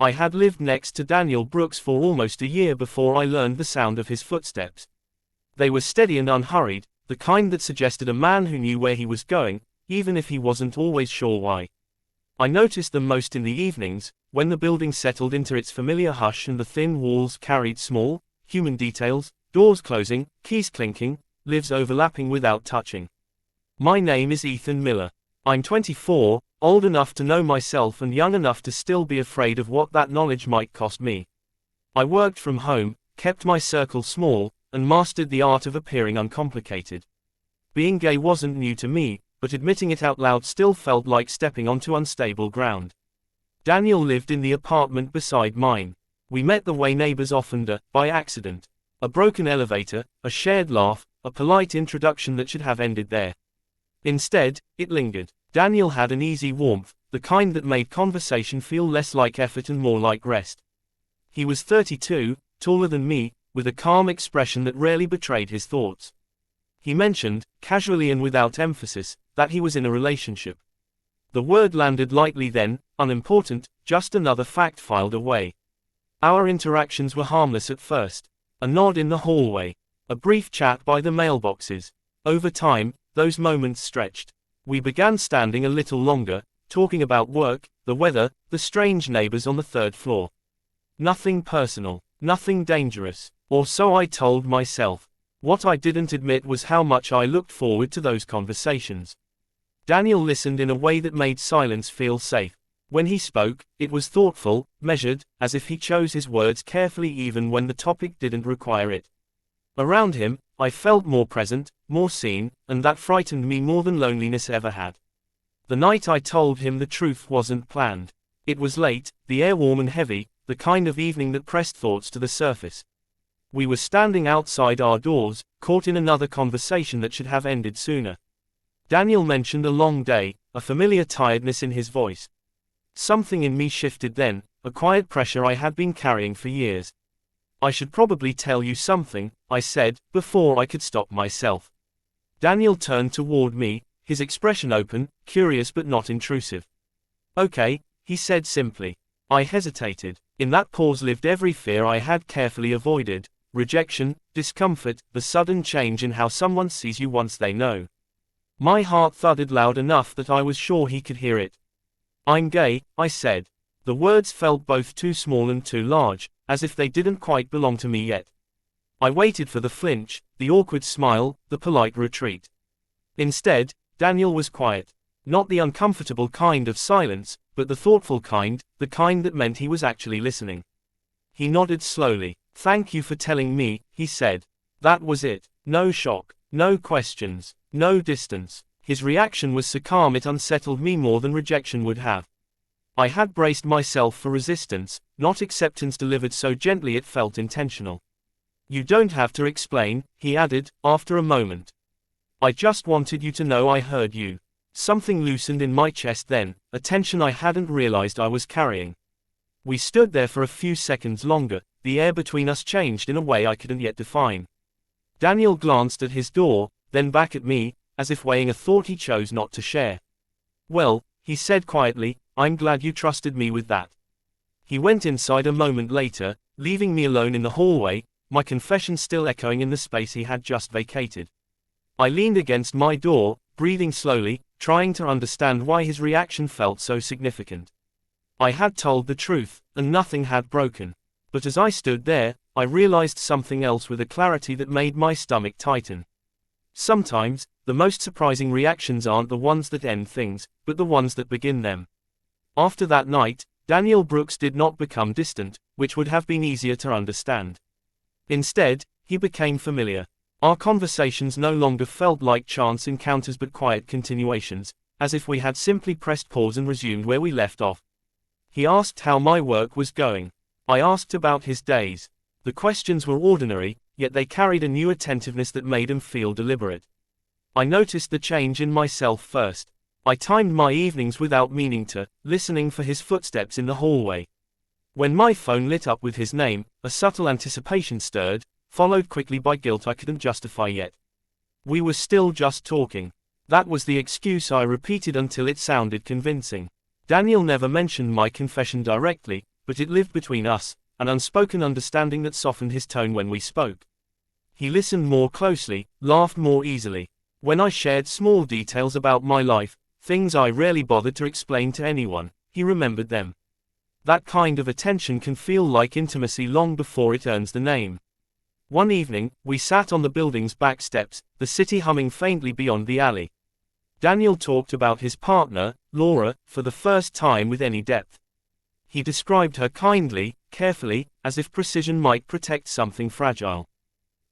I had lived next to Daniel Brooks for almost a year before I learned the sound of his footsteps. They were steady and unhurried, the kind that suggested a man who knew where he was going, even if he wasn't always sure why. I noticed them most in the evenings, when the building settled into its familiar hush and the thin walls carried small, human details, doors closing, keys clinking, lives overlapping without touching. My name is Ethan Miller. I'm 24, old enough to know myself and young enough to still be afraid of what that knowledge might cost me. I worked from home, kept my circle small, and mastered the art of appearing uncomplicated. Being gay wasn't new to me, but admitting it out loud still felt like stepping onto unstable ground. Daniel lived in the apartment beside mine. We met the way neighbors often do, by accident. A broken elevator, a shared laugh, a polite introduction that should have ended there. Instead, it lingered. Daniel had an easy warmth, the kind that made conversation feel less like effort and more like rest. He was 32, taller than me, with a calm expression that rarely betrayed his thoughts. He mentioned, casually and without emphasis, that he was in a relationship. The word landed lightly then, unimportant, just another fact filed away. Our interactions were harmless at first. A nod in the hallway. A brief chat by the mailboxes. Over time, those moments stretched. We began standing a little longer, talking about work, the weather, the strange neighbors on the third floor. Nothing personal, nothing dangerous, or so I told myself. What I didn't admit was how much I looked forward to those conversations. Daniel listened in a way that made silence feel safe. When he spoke, it was thoughtful, measured, as if he chose his words carefully even when the topic didn't require it. Around him, I felt more present, more seen, and that frightened me more than loneliness ever had. The night I told him the truth wasn't planned. It was late, the air warm and heavy, the kind of evening that pressed thoughts to the surface. We were standing outside our doors, caught in another conversation that should have ended sooner. Daniel mentioned a long day, a familiar tiredness in his voice. Something in me shifted then, a quiet pressure I had been carrying for years. I should probably tell you something, I said, before I could stop myself. Daniel turned toward me, his expression open, curious but not intrusive. Okay, he said simply. I hesitated. In that pause lived every fear I had carefully avoided: rejection, discomfort, the sudden change in how someone sees you once they know. My heart thudded loud enough that I was sure he could hear it. I'm gay, I said. The words felt both too small and too large, as if they didn't quite belong to me yet. I waited for the flinch, the awkward smile, the polite retreat. Instead, Daniel was quiet. Not the uncomfortable kind of silence, but the thoughtful kind, the kind that meant he was actually listening. He nodded slowly. Thank you for telling me, he said. That was it. No shock, no questions, no distance. His reaction was so calm it unsettled me more than rejection would have. I had braced myself for resistance, not acceptance delivered so gently it felt intentional. You don't have to explain, he added, after a moment. I just wanted you to know I heard you. Something loosened in my chest then, a tension I hadn't realized I was carrying. We stood there for a few seconds longer, the air between us changed in a way I couldn't yet define. Daniel glanced at his door, then back at me, as if weighing a thought he chose not to share. Well, he said quietly, I'm glad you trusted me with that. He went inside a moment later, leaving me alone in the hallway, my confession still echoing in the space he had just vacated. I leaned against my door, breathing slowly, trying to understand why his reaction felt so significant. I had told the truth, and nothing had broken. But as I stood there, I realized something else with a clarity that made my stomach tighten. Sometimes, the most surprising reactions aren't the ones that end things, but the ones that begin them. After that night, Daniel Brooks did not become distant, which would have been easier to understand. Instead, he became familiar. Our conversations no longer felt like chance encounters but quiet continuations, as if we had simply pressed pause and resumed where we left off. He asked how my work was going. I asked about his days. The questions were ordinary, yet they carried a new attentiveness that made them feel deliberate. I noticed the change in myself first. I timed my evenings without meaning to, listening for his footsteps in the hallway. When my phone lit up with his name, a subtle anticipation stirred, followed quickly by guilt I couldn't justify yet. We were still just talking. That was the excuse I repeated until it sounded convincing. Daniel never mentioned my confession directly, but it lived between us, an unspoken understanding that softened his tone when we spoke. He listened more closely, laughed more easily. When I shared small details about my life, things I rarely bothered to explain to anyone, he remembered them. That kind of attention can feel like intimacy long before it earns the name. One evening, we sat on the building's back steps, the city humming faintly beyond the alley. Daniel talked about his partner, Laura, for the first time with any depth. He described her kindly, carefully, as if precision might protect something fragile.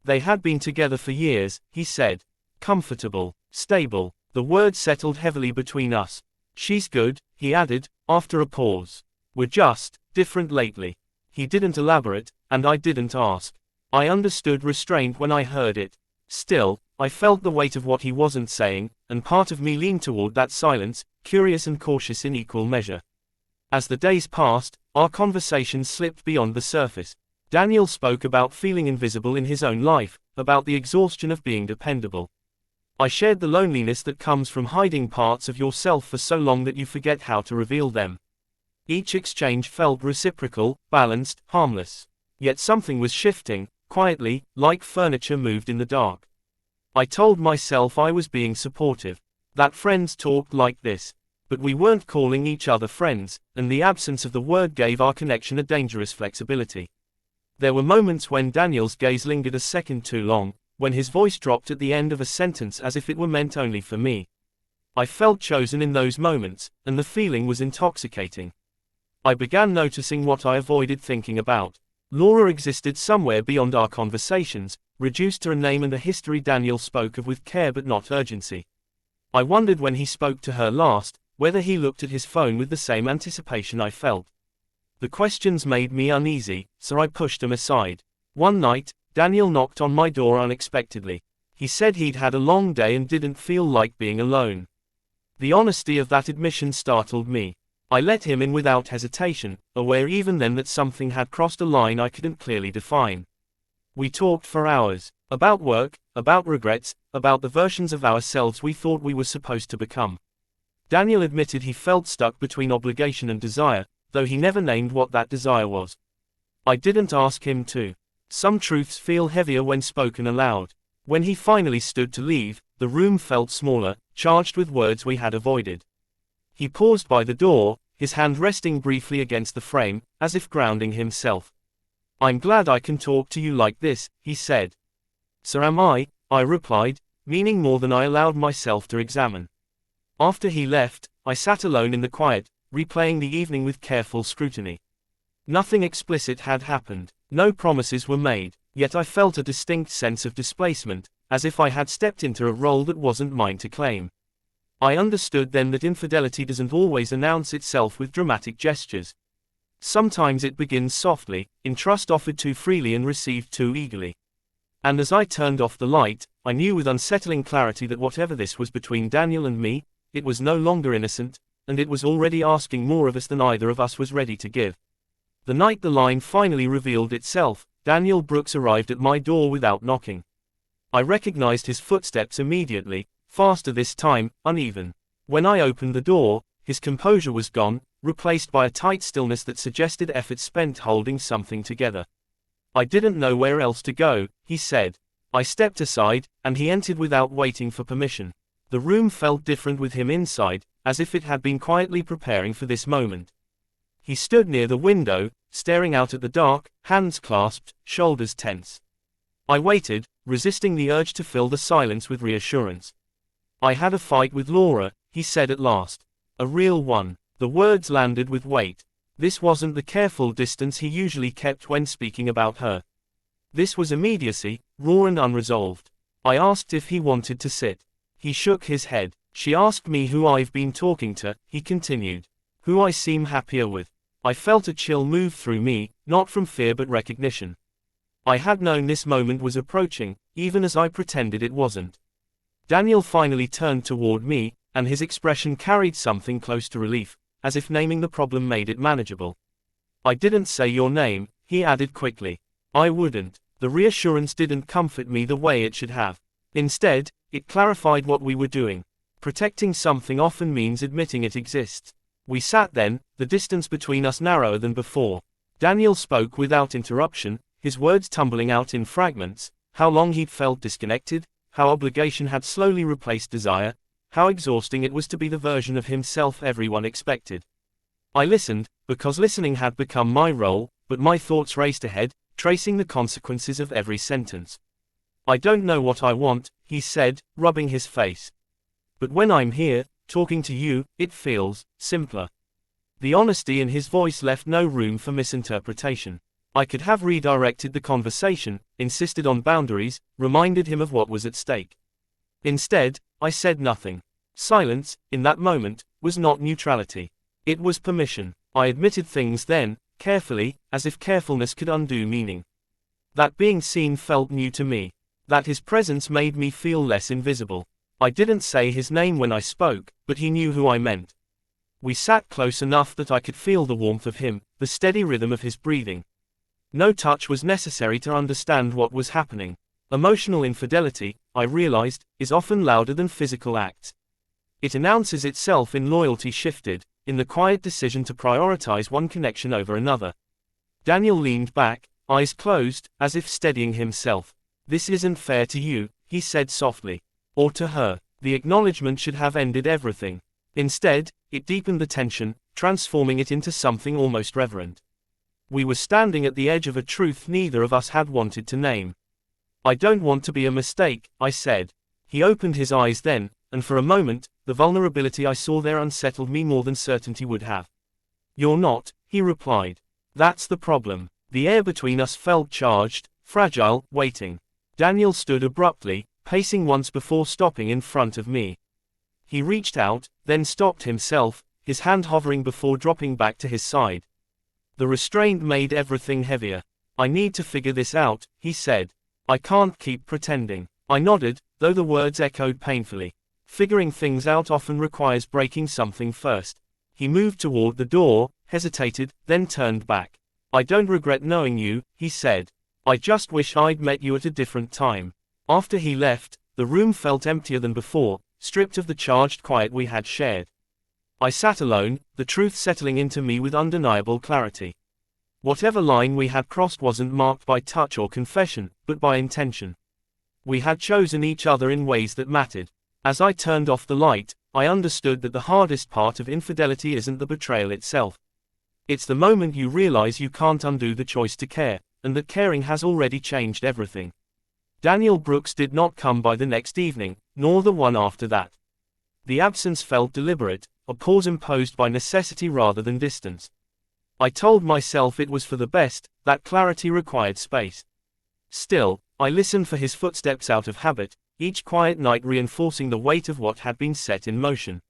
They had been together for years, he said. Comfortable, stable. The words settled heavily between us. She's good, he added, after a pause. We're just different lately. He didn't elaborate, and I didn't ask. I understood restraint when I heard it. Still, I felt the weight of what he wasn't saying, and part of me leaned toward that silence, curious and cautious in equal measure. As the days passed, our conversation slipped beyond the surface. Daniel spoke about feeling invisible in his own life, about the exhaustion of being dependable. I shared the loneliness that comes from hiding parts of yourself for so long that you forget how to reveal them. Each exchange felt reciprocal, balanced, harmless. Yet something was shifting, quietly, like furniture moved in the dark. I told myself I was being supportive, that friends talked like this. But we weren't calling each other friends, and the absence of the word gave our connection a dangerous flexibility. There were moments when Daniel's gaze lingered a second too long, when his voice dropped at the end of a sentence as if it were meant only for me. I felt chosen in those moments, and the feeling was intoxicating. I began noticing what I avoided thinking about. Laura existed somewhere beyond our conversations, reduced to a name and a history Daniel spoke of with care but not urgency. I wondered when he spoke to her last, whether he looked at his phone with the same anticipation I felt. The questions made me uneasy, so I pushed them aside. One night, Daniel knocked on my door unexpectedly. He said he'd had a long day and didn't feel like being alone. The honesty of that admission startled me. I let him in without hesitation, aware even then that something had crossed a line I couldn't clearly define. We talked for hours, about work, about regrets, about the versions of ourselves we thought we were supposed to become. Daniel admitted he felt stuck between obligation and desire, though he never named what that desire was. I didn't ask him to. Some truths feel heavier when spoken aloud. When he finally stood to leave, the room felt smaller, charged with words we had avoided. He paused by the door, his hand resting briefly against the frame, as if grounding himself. "I'm glad I can talk to you like this," he said. "So am I," I replied, meaning more than I allowed myself to examine. After he left, I sat alone in the quiet, replaying the evening with careful scrutiny. Nothing explicit had happened, no promises were made, yet I felt a distinct sense of displacement, as if I had stepped into a role that wasn't mine to claim. I understood then that infidelity doesn't always announce itself with dramatic gestures. Sometimes it begins softly, in trust offered too freely and received too eagerly. And as I turned off the light, I knew with unsettling clarity that whatever this was between Daniel and me, it was no longer innocent, and it was already asking more of us than either of us was ready to give. The night the line finally revealed itself, Daniel Brooks arrived at my door without knocking. I recognized his footsteps immediately, faster this time, uneven. When I opened the door, his composure was gone, replaced by a tight stillness that suggested effort spent holding something together. "I didn't know where else to go," he said. I stepped aside, and he entered without waiting for permission. The room felt different with him inside, as if it had been quietly preparing for this moment. He stood near the window, staring out at the dark, hands clasped, shoulders tense. I waited, resisting the urge to fill the silence with reassurance. "I had a fight with Laura," he said at last. "A real one." The words landed with weight. This wasn't the careful distance he usually kept when speaking about her. This was immediacy, raw and unresolved. I asked if he wanted to sit. He shook his head. "She asked me who I've been talking to," he continued. "Who I seem happier with." I felt a chill move through me, not from fear but recognition. I had known this moment was approaching, even as I pretended it wasn't. Daniel finally turned toward me, and his expression carried something close to relief, as if naming the problem made it manageable. "I didn't say your name," he added quickly. "I wouldn't." The reassurance didn't comfort me the way it should have. Instead, it clarified what we were doing. Protecting something often means admitting it exists. We sat then, the distance between us narrower than before. Daniel spoke without interruption, his words tumbling out in fragments. How long he'd felt disconnected, how obligation had slowly replaced desire, how exhausting it was to be the version of himself everyone expected. I listened, because listening had become my role, but my thoughts raced ahead, tracing the consequences of every sentence. I don't know what I want, he said, rubbing his face. But when I'm here, talking to you, it feels simpler. The honesty in his voice left no room for misinterpretation. I could have redirected the conversation, insisted on boundaries, reminded him of what was at stake. Instead, I said nothing. Silence, in that moment, was not neutrality. It was permission. I admitted things then, carefully, as if carefulness could undo meaning. That being seen felt new to me. That his presence made me feel less invisible. I didn't say his name when I spoke, but he knew who I meant. We sat close enough that I could feel the warmth of him, the steady rhythm of his breathing. No touch was necessary to understand what was happening. Emotional infidelity, I realized, is often louder than physical acts. It announces itself in loyalty shifted, in the quiet decision to prioritize one connection over another. Daniel leaned back, eyes closed, as if steadying himself. This isn't fair to you, he said softly. Or to her. The acknowledgement should have ended everything. Instead, it deepened the tension, transforming it into something almost reverent. We were standing at the edge of a truth neither of us had wanted to name. I don't want to be a mistake, I said. He opened his eyes then, and for a moment, the vulnerability I saw there unsettled me more than certainty would have. You're not, he replied. That's the problem. The air between us felt charged, fragile, waiting. Daniel stood abruptly, pacing once before stopping in front of me. He reached out, then stopped himself, his hand hovering before dropping back to his side. The restraint made everything heavier. I need to figure this out, he said. I can't keep pretending. I nodded, though the words echoed painfully. Figuring things out often requires breaking something first. He moved toward the door, hesitated, then turned back. I don't regret knowing you, he said. I just wish I'd met you at a different time. After he left, the room felt emptier than before, stripped of the charged quiet we had shared. I sat alone, the truth settling into me with undeniable clarity. Whatever line we had crossed wasn't marked by touch or confession, but by intention. We had chosen each other in ways that mattered. As I turned off the light, I understood that the hardest part of infidelity isn't the betrayal itself. It's the moment you realize you can't undo the choice to care, and that caring has already changed everything. Daniel Brooks did not come by the next evening, nor the one after that. The absence felt deliberate, a pause imposed by necessity rather than distance. I told myself it was for the best, that clarity required space. Still, I listened for his footsteps out of habit, each quiet night reinforcing the weight of what had been set in motion.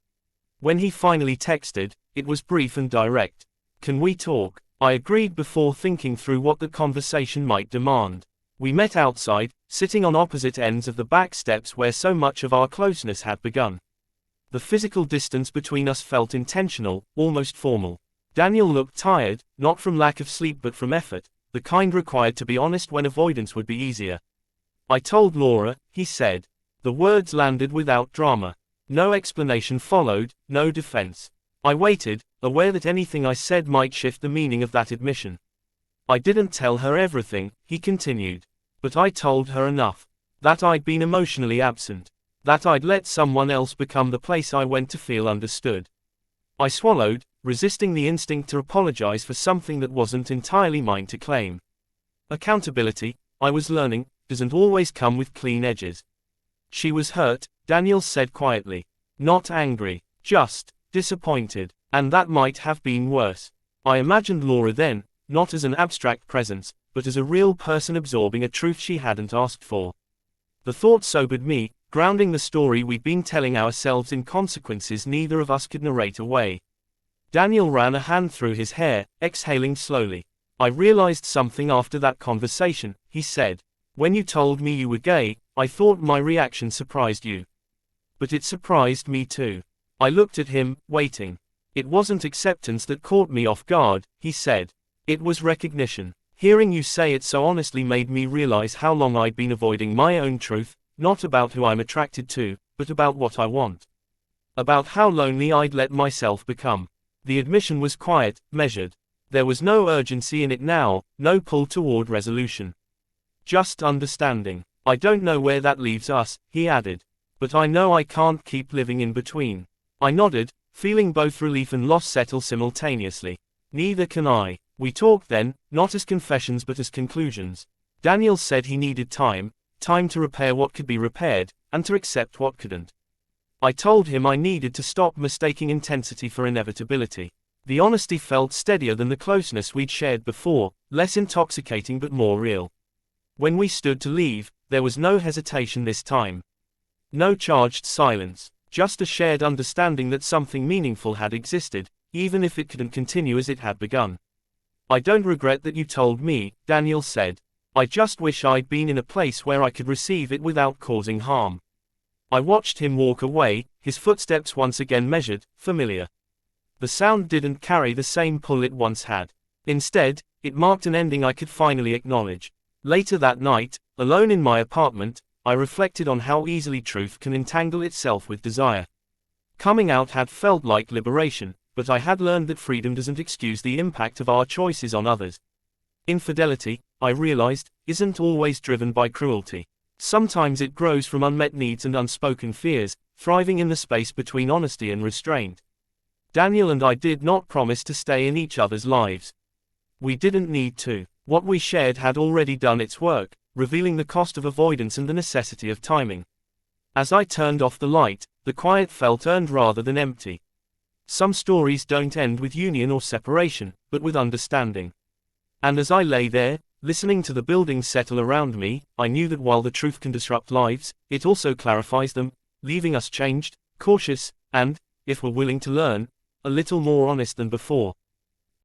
When he finally texted, it was brief and direct. Can we talk? I agreed before thinking through what the conversation might demand. We met outside, sitting on opposite ends of the back steps where so much of our closeness had begun. The physical distance between us felt intentional, almost formal. Daniel looked tired, not from lack of sleep but from effort, the kind required to be honest when avoidance would be easier. I told Laura, he said. The words landed without drama. No explanation followed, no defense. I waited, aware that anything I said might shift the meaning of that admission. I didn't tell her everything, he continued. But I told her enough. That I'd been emotionally absent. That I'd let someone else become the place I went to feel understood. I swallowed, resisting the instinct to apologize for something that wasn't entirely mine to claim. Accountability, I was learning, doesn't always come with clean edges. She was hurt, Daniel said quietly. Not angry, just disappointed, and that might have been worse. I imagined Laura then, not as an abstract presence, but as a real person absorbing a truth she hadn't asked for. The thought sobered me, grounding the story we'd been telling ourselves in consequences neither of us could narrate away. Daniel ran a hand through his hair, exhaling slowly. I realized something after that conversation, he said. When you told me you were gay, I thought my reaction surprised you. But it surprised me too. I looked at him, waiting. It wasn't acceptance that caught me off guard, he said. It was recognition. Hearing you say it so honestly made me realize how long I'd been avoiding my own truth, not about who I'm attracted to, but about what I want. About how lonely I'd let myself become. The admission was quiet, measured. There was no urgency in it now, no pull toward resolution. Just understanding. I don't know where that leaves us, he added. But I know I can't keep living in between. I nodded, feeling both relief and loss settle simultaneously. Neither can I. We talked then, not as confessions but as conclusions. Daniel said he needed time to repair what could be repaired, and to accept what couldn't. I told him I needed to stop mistaking intensity for inevitability. The honesty felt steadier than the closeness we'd shared before, less intoxicating but more real. When we stood to leave, there was no hesitation this time. No charged silence, just a shared understanding that something meaningful had existed, even if it couldn't continue as it had begun. I don't regret that you told me, Daniel said. I just wish I'd been in a place where I could receive it without causing harm. I watched him walk away, his footsteps once again measured, familiar. The sound didn't carry the same pull it once had. Instead, it marked an ending I could finally acknowledge. Later that night, alone in my apartment, I reflected on how easily truth can entangle itself with desire. Coming out had felt like liberation, but I had learned that freedom doesn't excuse the impact of our choices on others. Infidelity, I realized, isn't always driven by cruelty. Sometimes it grows from unmet needs and unspoken fears, thriving in the space between honesty and restraint. Daniel and I did not promise to stay in each other's lives. We didn't need to. What we shared had already done its work, revealing the cost of avoidance and the necessity of timing. As I turned off the light, the quiet felt earned rather than empty. Some stories don't end with union or separation, but with understanding. And as I lay there, listening to the buildings settle around me, I knew that while the truth can disrupt lives, it also clarifies them, leaving us changed, cautious, and, if we're willing to learn, a little more honest than before.